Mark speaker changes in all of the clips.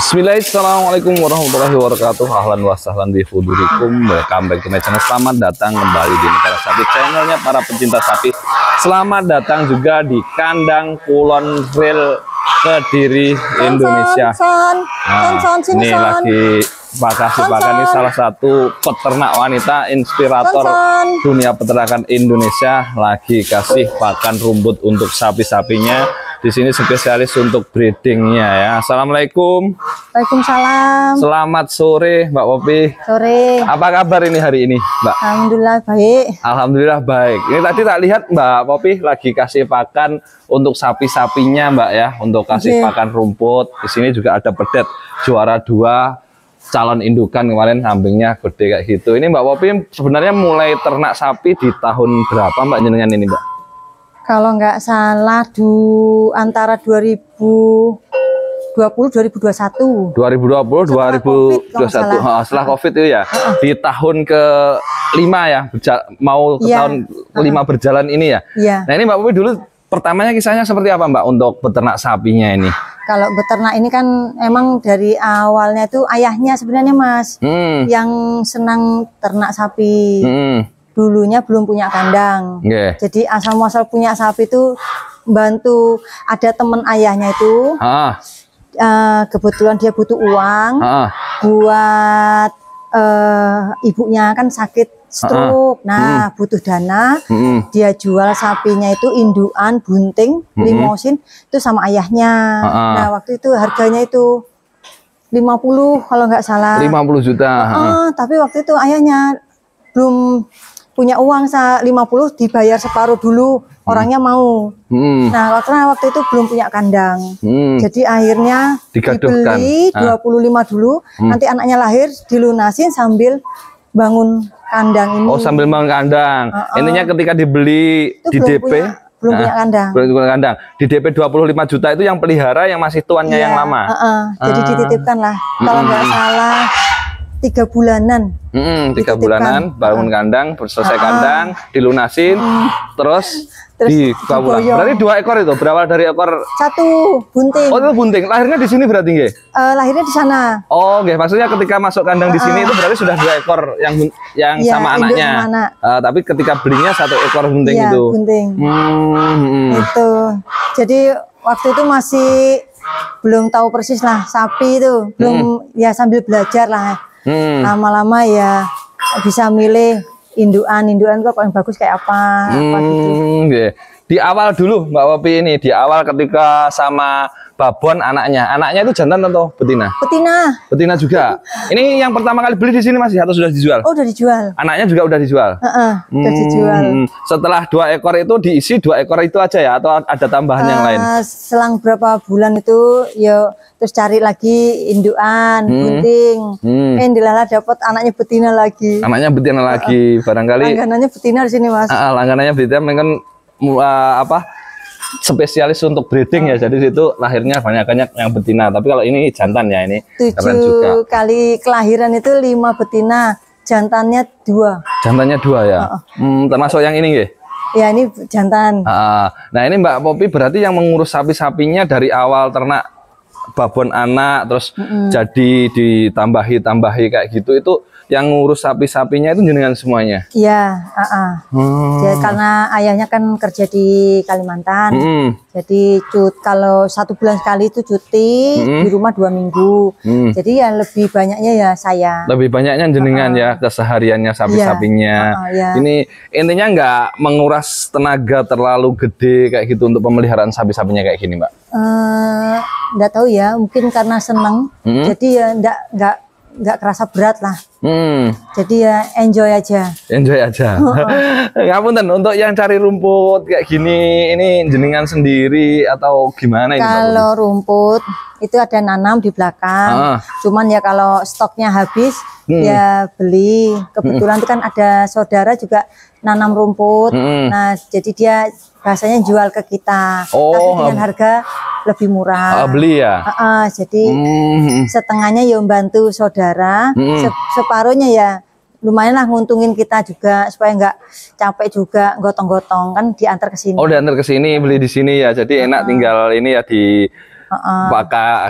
Speaker 1: Bismillahirrahmanirrahim. Assalamualaikum warahmatullahi wabarakatuh. Ahlan wa sahlan bi fudurikum. Welcome back to my channel. Selamat datang kembali di Negara Sapi, channelnya para pecinta sapi. Selamat datang juga di kandang Kulon Real Kediri, Indonesia. Ini lagi Kasih Pakan, ini salah satu peternak wanita inspirator dunia peternakan Indonesia. Lagi kasih pakan rumput untuk sapi-sapinya. Di sini spesialis untuk breedingnya ya. Assalamualaikum.
Speaker 2: Waalaikumsalam.
Speaker 1: Selamat sore Mbak Popi.
Speaker 2: Sore.
Speaker 1: Apa kabar ini hari ini Mbak?
Speaker 2: Alhamdulillah baik.
Speaker 1: Alhamdulillah baik. Ini tadi tak lihat Mbak Popi lagi kasih pakan untuk sapi-sapinya Mbak ya. Untuk kasih pakan rumput. Di sini juga ada pedet juara 2 calon indukan kemarin, kambingnya gede kayak gitu. Ini Mbak Popi sebenarnya mulai ternak sapi di tahun berapa Mbak jenengan ini Mbak?
Speaker 2: Kalau nggak salah antara 2020 2021.
Speaker 1: 2020 2021. Setelah Covid itu ya. Di tahun ke-5 ya, mau ke tahun ke-5 berjalan ini ya. Nah, ini Mbak Popi dulu pertamanya kisahnya seperti apa Mbak untuk beternak sapinya ini?
Speaker 2: Kalau beternak ini kan emang dari awalnya itu ayahnya sebenarnya Mas yang senang ternak sapi. Dulunya belum punya kandang, jadi asal muasal punya sapi itu bantu. Ada teman ayahnya itu, kebetulan dia butuh uang buat ibunya kan sakit stroke. Nah, butuh dana, dia jual sapinya itu indukan bunting limosin itu sama ayahnya. Nah, waktu itu harganya itu 50 kalau nggak salah. 50 juta. Tapi waktu itu ayahnya belum punya uang 50, dibayar separuh dulu, orangnya mau. Nah, waktu itu belum punya kandang. Jadi akhirnya dibeli 25 dulu, nanti anaknya lahir dilunasin sambil bangun kandang ini. Oh, sambil bangun kandang. Intinya ketika dibeli itu di DP belum punya kandang. Belum punya kandang. Di DP 25 juta itu yang pelihara, yang masih tuannya yang lama. Jadi dititipkan lah. Kalau nggak salah 3 bulanan. 3 bulanan bangun kandang, selesai kandang, dilunasin, terus dibawa. Berarti 2 ekor itu berawal dari ekor 1 bunting. Oh, itu bunting. Lahirnya di sini berarti nggih? Lahirnya di sana. Oh, nggih. Maksudnya ketika masuk kandang di sini itu berarti sudah 2 ekor yang sama anaknya. Tapi ketika belinya 1 ekor bunting itu. Bunting. Itu. Jadi waktu itu masih belum tahu persis lah sapi itu, belum ya sambil belajar lah. Lama-lama ya bisa milih indukan kok yang bagus kayak apa gitu. Di awal dulu Mbak Popi ini, di awal ketika sama babon anaknya itu jantan atau betina? Betina juga. Ini yang pertama kali beli di sini masih atau sudah dijual? Oh, udah dijual. Anaknya juga udah dijual. Udah dijual. Setelah 2 ekor itu diisi 2 ekor itu aja ya atau ada tambahan yang lain? Selang berapa bulan itu ya terus cari lagi indukan bunting. Dilala dapat anaknya betina lagi. Anaknya betina lagi, barangkali. Langganannya betina di sini Mas. Langganannya betina kan spesialis untuk breeding ya, jadi situ lahirnya banyak yang betina. Tapi kalau ini jantan ya, ini 7 kali kelahiran itu 5 betina, jantannya 2. Jantannya 2 ya. Termasuk yang ini nggih? Ya, ini jantan. Nah, ini Mbak Popi berarti yang mengurus sapi-sapinya dari awal ternak babon anak terus jadi ditambahi kayak gitu, itu yang ngurus sapi-sapinya itu jenengan semuanya? Iya, ya, karena ayahnya kan kerja di Kalimantan. Jadi kalau 1 bulan sekali itu cuti, di rumah 2 minggu. Jadi ya lebih banyaknya ya saya. Lebih banyaknya jenengan ya kesehariannya sapi-sapinya. Ini intinya nggak menguras tenaga terlalu gede kayak gitu untuk pemeliharaan sapi-sapinya kayak gini Mbak? Nggak tahu ya, mungkin karena seneng. Jadi ya nggak kerasa berat lah. Jadi ya enjoy aja. Ngapunten, untuk yang cari rumput kayak gini, ini jenengan sendiri atau gimana ini? Kalau rumput itu ada nanam di belakang. Cuman ya kalau stoknya habis ya beli. Kebetulan itu kan ada saudara juga nanam rumput. Nah, jadi dia biasanya jual ke kita. Tapi dengan harga lebih murah. Beli ya? Jadi setengahnya ya membantu saudara, separuhnya ya lumayan lah nguntungin kita juga supaya nggak capek juga gotong-gotong kan diantar ke sini. Oh, diantar ke sini, beli di sini ya. Jadi enak tinggal ini ya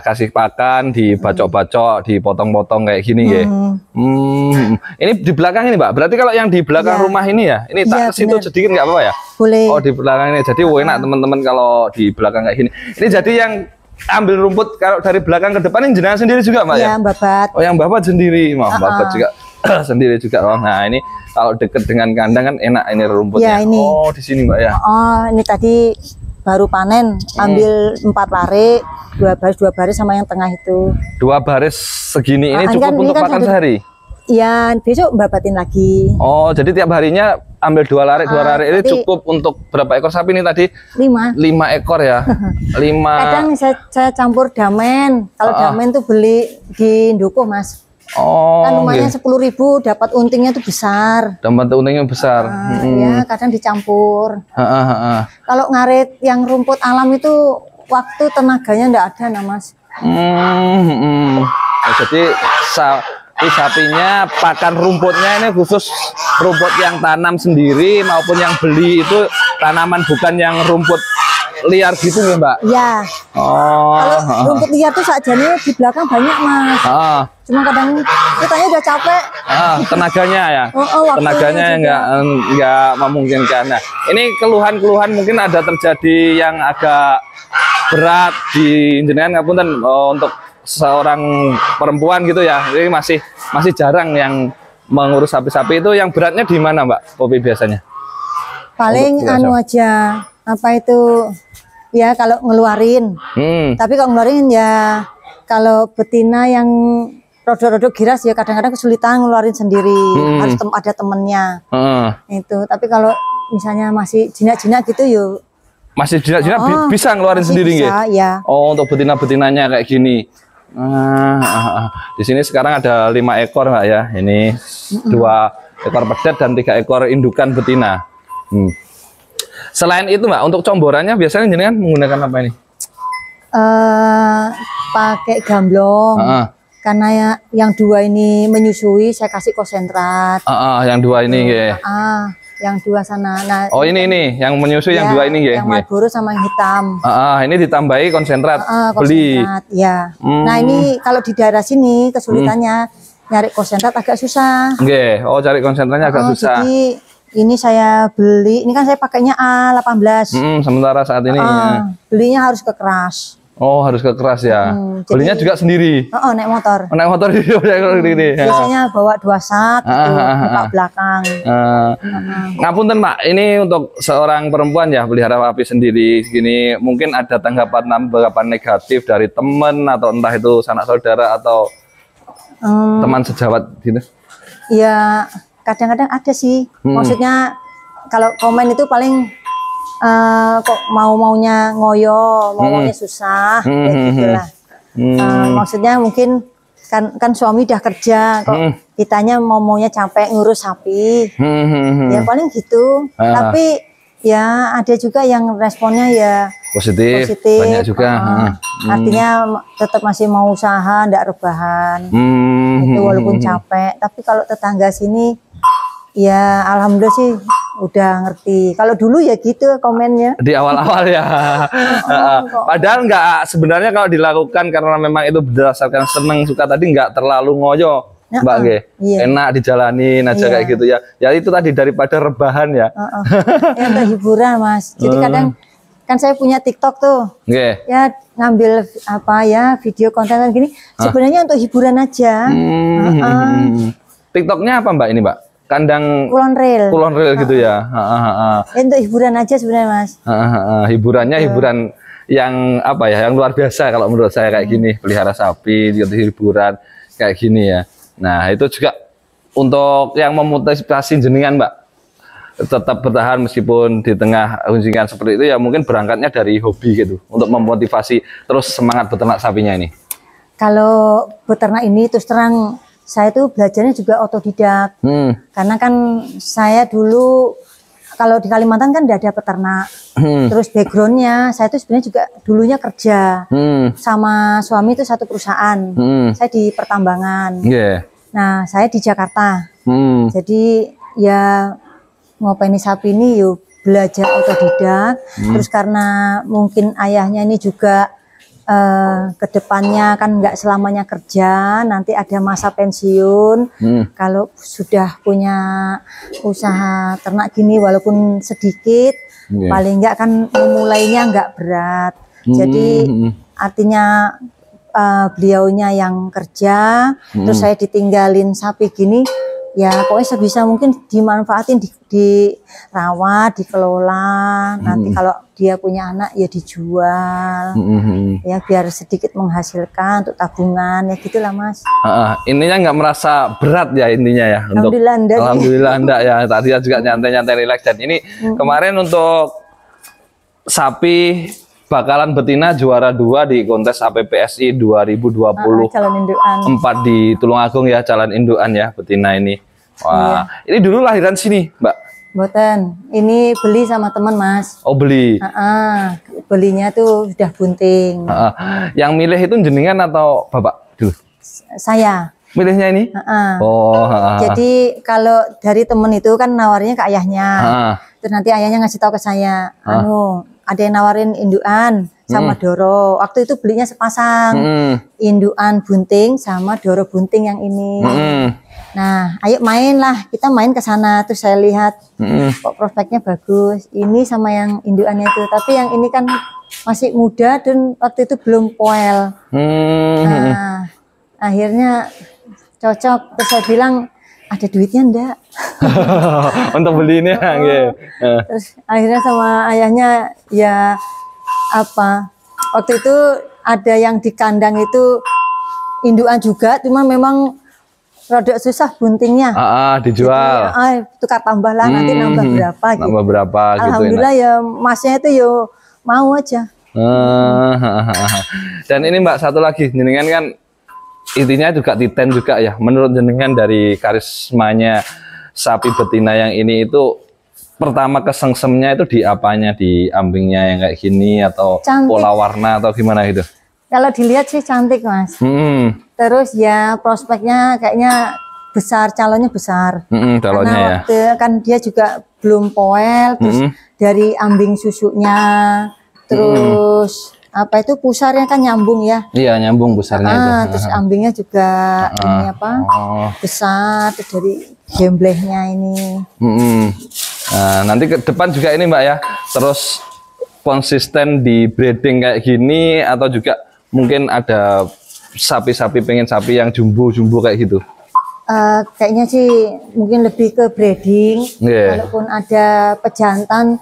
Speaker 1: Kasih pakan, dibacok-bacok, dipotong-potong kayak gini ya. Ini di belakang ini Mbak. Berarti kalau yang di belakang rumah ini ya, ini tak situ sedikit nggak apa-apa ya?
Speaker 2: Boleh.
Speaker 1: Oh, di belakang ini. Jadi enak teman-teman kalau di belakang kayak gini. Ini jadi yang ambil rumput kalau dari belakang ke depan ini jenengan sendiri juga Mbak ya?
Speaker 2: Babat.
Speaker 1: Oh, yang babat sendiri. Babat juga sendiri juga. Oh, nah ini kalau deket dengan kandang kan enak ini rumputnya.
Speaker 2: Ya, ini.
Speaker 1: Oh, di sini Mbak ya.
Speaker 2: Oh, ini tadi baru panen, ambil 4 lare, 2 baris sama yang tengah itu.
Speaker 1: 2 baris segini ini cukup
Speaker 2: kan,
Speaker 1: untuk makan sehari?
Speaker 2: Iya, besok babatin lagi.
Speaker 1: Oh, jadi tiap harinya ambil 2 lare, 2 lare ini cukup untuk berapa ekor sapi ini tadi? 5 ekor ya. 5.
Speaker 2: Kadang saya campur damen. Kalau damen tuh beli di Ndukuh Mas.
Speaker 1: Oh,
Speaker 2: kan lumayan 10.000, dapat untingnya tuh besar.
Speaker 1: Dapat untingnya besar.
Speaker 2: Ya, kadang dicampur. Kalau ngarit yang rumput alam itu waktu tenaganya enggak ada, nah Mas.
Speaker 1: Jadi sapinya pakan rumputnya ini khusus rumput yang tanam sendiri maupun yang beli itu tanaman, bukan yang rumput liar gitu ya Mbak?
Speaker 2: Iya.
Speaker 1: Oh.
Speaker 2: Kalau rumput liar tuh sakjane di belakang banyak Mas. Cuma kadang kitanya udah capek.
Speaker 1: Tenaganya ya. Tenaganya nggak memungkinkan. Nah, ini keluhan-keluhan mungkin ada terjadi yang agak berat di jenengan ngapunten untuk seorang perempuan gitu ya. Ini masih jarang yang mengurus sapi-sapi. Itu yang beratnya di mana Mbak Popi biasanya?
Speaker 2: Paling anu aja, apa itu ya, kalau ngeluarin. Tapi kalau ngeluarin ya, kalau betina yang rodok-rodok giras ya kadang-kadang kesulitan ngeluarin sendiri, harus ada temennya. Itu. Tapi kalau misalnya masih jinak-jinak gitu yuk.
Speaker 1: Masih jinak-jinak bisa ngeluarin sendiri nggih?
Speaker 2: Ya.
Speaker 1: Oh, untuk betina-betinanya kayak gini. Di sini sekarang ada 5 ekor Mbak ya. Ini 2 ekor pedet dan 3 ekor indukan betina. Selain itu Mbak, untuk comborannya biasanya jenengan menggunakan apa ini?
Speaker 2: Pakai gamblong. Karena ya, yang 2 ini menyusui, saya kasih konsentrat.
Speaker 1: Yang 2 ini ya.
Speaker 2: Yang 2 sana. Nah,
Speaker 1: oh ini yang menyusui ya, yang 2 ini ya.
Speaker 2: Yang Marlboro sama yang hitam.
Speaker 1: Ini ditambahi konsentrat. Beli.
Speaker 2: Ya. Nah ini kalau di daerah sini kesulitannya nyari konsentrat agak susah.
Speaker 1: Oh, cari konsentratnya agak susah.
Speaker 2: Jadi ini saya beli, ini kan saya pakainya A18.
Speaker 1: Sementara saat ini
Speaker 2: belinya harus ke keras.
Speaker 1: Oh, harus ke keras ya. Belinya juga sendiri.
Speaker 2: Naik motor.
Speaker 1: Naik motor ini.
Speaker 2: Biasanya bawa 2 sak gitu, buka belakang.
Speaker 1: Ngapunten Mbak, ini untuk seorang perempuan ya pelihara sapi sendiri gini, mungkin ada tanggapan negatif dari teman atau entah itu sanak saudara atau teman sejawat gitu.
Speaker 2: Ya, kadang-kadang ada sih. Maksudnya kalau komen itu paling kok maunya ngoyo, maunya susah, kayak gitulah. Maksudnya mungkin kan suami udah kerja, kok kitanya maunya capek ngurus sapi, ya paling gitu. Tapi ya ada juga yang responnya ya positif.
Speaker 1: Banyak juga.
Speaker 2: Artinya tetap masih mau usaha, ndak rebahan, itu walaupun capek. Tapi kalau tetangga sini, ya alhamdulillah sih udah ngerti. Kalau dulu ya gitu komennya
Speaker 1: di awal-awal ya. Padahal nggak, sebenarnya kalau dilakukan karena memang itu berdasarkan seneng suka tadi, nggak terlalu ngoyo Mbak Ge. Enak dijalanin aja kayak gitu ya. Ya itu tadi daripada rebahan ya.
Speaker 2: Ya untuk hiburan Mas. Jadi kadang kan saya punya TikTok tuh. Ya ngambil apa ya video konten gini. Sebenarnya untuk hiburan aja.
Speaker 1: TikToknya apa Mbak ini Mbak? Kandang kulon rail gitu ya.
Speaker 2: Untuk hiburan aja sebenarnya Mas.
Speaker 1: Hiburannya hiburan yang apa ya, yang luar biasa kalau menurut saya kayak gini, pelihara sapi gitu, hiburan kayak gini ya. Nah itu juga untuk yang memotivasi jenengan Mbak tetap bertahan meskipun di tengah ujian seperti itu ya, mungkin berangkatnya dari hobi gitu untuk memotivasi terus semangat beternak sapinya ini.
Speaker 2: Kalau beternak ini terus terang saya tuh belajarnya juga otodidak. Karena kan saya dulu kalau di Kalimantan kan udah ada peternak. Terus backgroundnya saya tuh sebenarnya juga dulunya kerja sama suami itu satu perusahaan. Saya di pertambangan. Nah saya di Jakarta. Jadi ya ngopeni sapi ini yuk belajar otodidak. Terus karena mungkin ayahnya ini juga kedepannya kan nggak selamanya kerja, nanti ada masa pensiun. Kalau sudah punya usaha ternak gini walaupun sedikit, paling nggak kan memulainya nggak berat. Jadi artinya beliaunya yang kerja, terus saya ditinggalin sapi gini, ya pokoknya sebisa mungkin dimanfaatin, dirawat, dikelola. Nanti kalau dia punya anak ya dijual, ya biar sedikit menghasilkan untuk tabungan, ya gitulah Mas.
Speaker 1: Intinya nggak merasa berat ya intinya ya.
Speaker 2: Alhamdulillah enggak.
Speaker 1: Alhamdulillah enggak ya. Tadi juga nyantai-nyantai relax. Dan ini kemarin untuk sapi bakalan betina juara 2 di kontes APPSI 2020.
Speaker 2: Calon indukan.
Speaker 1: 4 di Tulungagung ya, calon indukan ya betina ini. Wah, ini dulu lahiran sini, Mbak?
Speaker 2: Boten, ini beli sama teman Mas.
Speaker 1: Oh beli?
Speaker 2: Belinya tuh sudah bunting.
Speaker 1: Yang milih itu jenengan atau Bapak dulu?
Speaker 2: Saya.
Speaker 1: Milihnya ini?
Speaker 2: Jadi kalau dari temen itu kan nawarnya ke ayahnya. Terus nanti ayahnya ngasih tahu ke saya, ada yang nawarin indukan sama doro. Waktu itu belinya sepasang, indukan bunting sama doro bunting yang ini. Nah, ayo main lah, kita main ke sana. Terus saya lihat, kok prospeknya bagus. Ini sama yang indukannya itu, tapi yang ini kan masih muda dan waktu itu belum poel. Nah, akhirnya cocok. Terus saya bilang, ada duitnya enggak?
Speaker 1: Untuk beli ini
Speaker 2: Terus akhirnya sama ayahnya ya apa, waktu itu ada yang di kandang itu indukan juga, cuma memang rada susah buntingnya.
Speaker 1: Dijual.
Speaker 2: Jadi, tukar tambah lah, nanti nambah berapa gitu.
Speaker 1: Nambah berapa gitu.
Speaker 2: Alhamdulillah ya masnya itu yo mau aja.
Speaker 1: Dan ini Mbak, satu lagi, jenengan kan intinya juga titen juga ya. Menurut jenengan dari karismanya sapi betina yang ini itu pertama kesengsemnya itu di apanya? Di ambingnya yang kayak gini atau cantik, pola warna atau gimana gitu?
Speaker 2: Kalau dilihat sih cantik Mas. Terus ya prospeknya kayaknya besar, calonnya besar. Calonnya ya. Waktu kan dia juga belum poel, terus dari ambing susunya, terus apa itu pusarnya kan nyambung ya? Iya nyambung pusarnya. Terus ambingnya juga ini apa? Besar, terus dari gemblehnya ini.
Speaker 1: Nah, nanti ke depan juga ini Mbak ya, terus konsisten di breeding kayak gini atau juga mungkin ada sapi-sapi pengen sapi yang jumbo-jumbo kayak gitu?
Speaker 2: Kayaknya sih mungkin lebih ke breeding. Walaupun ada pejantan,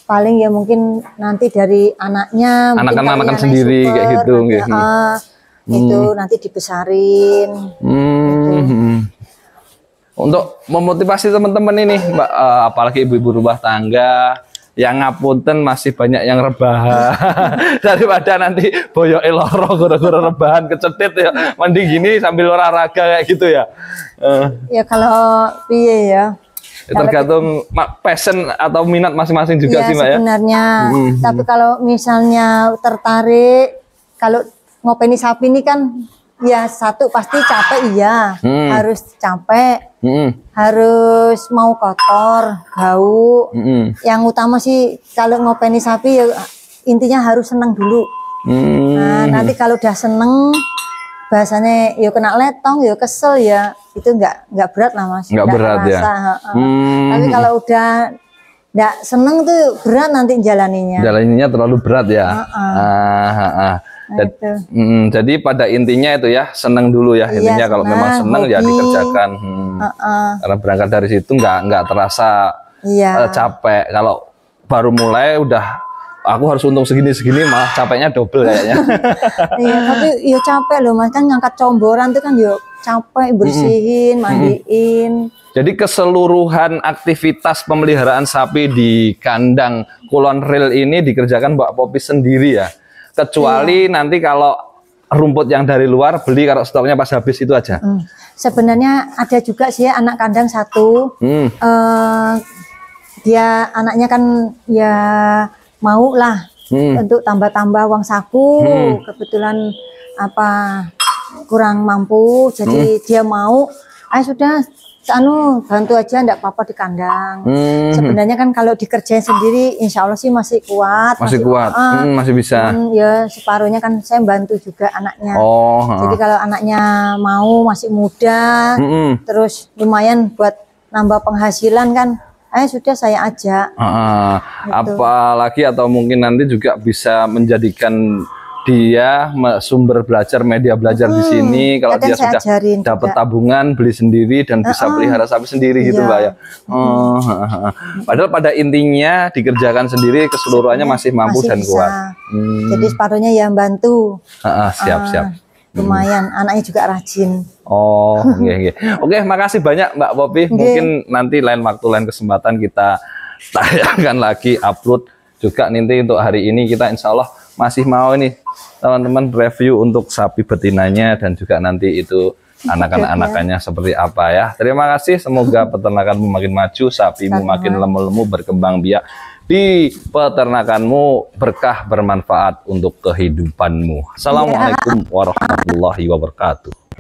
Speaker 2: paling ya mungkin nanti dari anaknya,
Speaker 1: anakan sendiri kayak gitu.
Speaker 2: Itu nanti dibesarin.
Speaker 1: Untuk memotivasi teman-teman ini Mbak, apalagi ibu-ibu rumah tangga yang ngapunten masih banyak yang rebahan daripada nanti boyoke loro gara-gara rebahan kecetit ya, mending gini sambil olahraga kayak gitu ya.
Speaker 2: Ya kalau piye ya,
Speaker 1: tergantung passion atau minat masing-masing juga sih Mbak ya
Speaker 2: sebenarnya. Tapi kalau misalnya tertarik, kalau ngopeni sapi ini kan ya satu pasti capek, iya harus capek, harus mau kotor, bau. Yang utama sih kalau ngopeni sapi ya intinya harus senang dulu. Nah nanti kalau udah seneng, bahasanya ya kena letong, ya kesel ya, itu nggak berat lah Mas.
Speaker 1: Nggak berat ya.
Speaker 2: Tapi kalau udah nggak seneng tuh berat nanti jalaninya.
Speaker 1: Jalaninya terlalu berat ya. Jadi pada intinya itu ya seneng dulu ya, intinya kalau memang seneng ya dikerjakan. Karena berangkat dari situ nggak terasa capek. Kalau baru mulai udah aku harus untung segini malah capeknya double kayaknya.
Speaker 2: Iya, tapi ya capek loh Mas, kan ngangkat comboran tuh kan ya capek, bersihin, mandiin.
Speaker 1: Jadi keseluruhan aktivitas pemeliharaan sapi di kandang Kulon Ril ini dikerjakan Mbak Popi sendiri ya. Kecuali nanti kalau rumput yang dari luar beli, kalau stoknya pas habis itu aja. Sebenarnya ada juga sih anak kandang satu.
Speaker 2: Dia anaknya kan ya mau lah untuk tambah-tambah uang saku. Kebetulan apa kurang mampu, jadi dia mau. Sudah bantu aja enggak apa-apa di kandang. Sebenarnya kan kalau dikerjain sendiri insya Allah sih masih kuat.
Speaker 1: Masih kuat, masih bisa.
Speaker 2: Ya separuhnya kan saya bantu juga anaknya. Jadi kalau anaknya mau masih muda, terus lumayan buat nambah penghasilan kan, sudah saya ajak.
Speaker 1: Gitu. Apalagi atau mungkin nanti juga bisa menjadikan dia sumber belajar, media belajar di sini. Kalau dia sudah dapat tabungan, beli sendiri dan bisa pelihara sapi sendiri gitu Mbak ya. Padahal pada intinya dikerjakan sendiri, keseluruhannya masih mampu dan kuat.
Speaker 2: Jadi separuhnya yang bantu.
Speaker 1: Siap.
Speaker 2: Lumayan, anaknya juga rajin.
Speaker 1: Oke, makasih banyak Mbak Popi. Mungkin nanti lain waktu, lain kesempatan kita tayangkan lagi, upload juga nanti. Untuk hari ini kita insya Allah masih mau ini teman-teman review untuk sapi betinanya dan juga nanti itu anakan-anakannya seperti apa ya. Terima kasih, semoga peternakanmu makin maju, sapimu makin lemu-lemu, berkembang biak di peternakanmu, berkah bermanfaat untuk kehidupanmu. Assalamualaikum warahmatullahi wabarakatuh.